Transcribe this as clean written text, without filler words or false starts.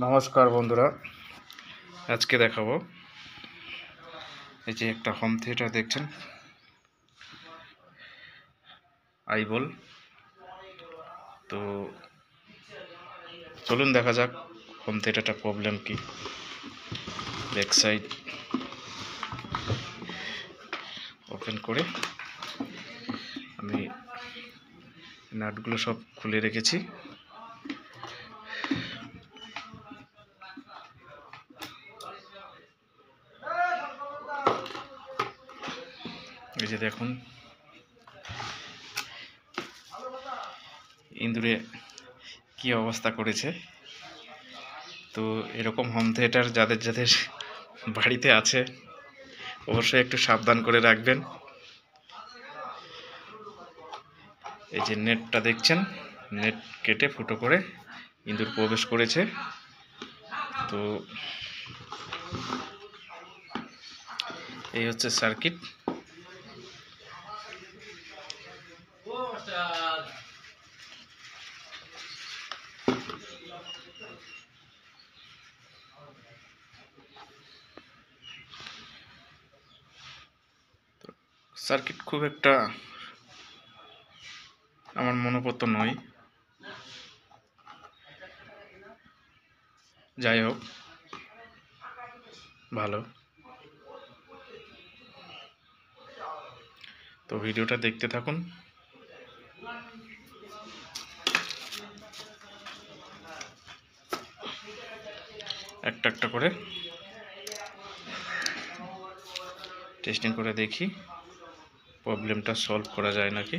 নমস্কার বন্ধুরা, আজকে দেখাবো এই যে একটা হোম থিয়েটার দেখছেন আইবল। তো চলুন দেখা যাক হোম থিয়েটারটা প্রবলেম কি। ব্যাক সাইড ওপেন করে আমি নাটগুলো সব খুলে রেখেছি। এই যে দেখুন ইঁদুরে কি অবস্থা করেছে। তো এরকম হোম থিয়েটার যাদের যাদের বাড়িতে আছে অবশ্যই একটু সাবধান করে রাখবেন। এই যে নেটটা দেখছেন, নেট কেটে ফুটো করে ইঁদুর প্রবেশ করেছে। তো এই হচ্ছে সার্কিট। সার্কিট খুব একটা আমার মনোপত নয়, যাই হোক ভালো। তো ভিডিওটা দেখতে থাকুন। একটা একটা করে টেস্টিং করে দেখি প্রবলেমটা সলভ করা যায় নাকি।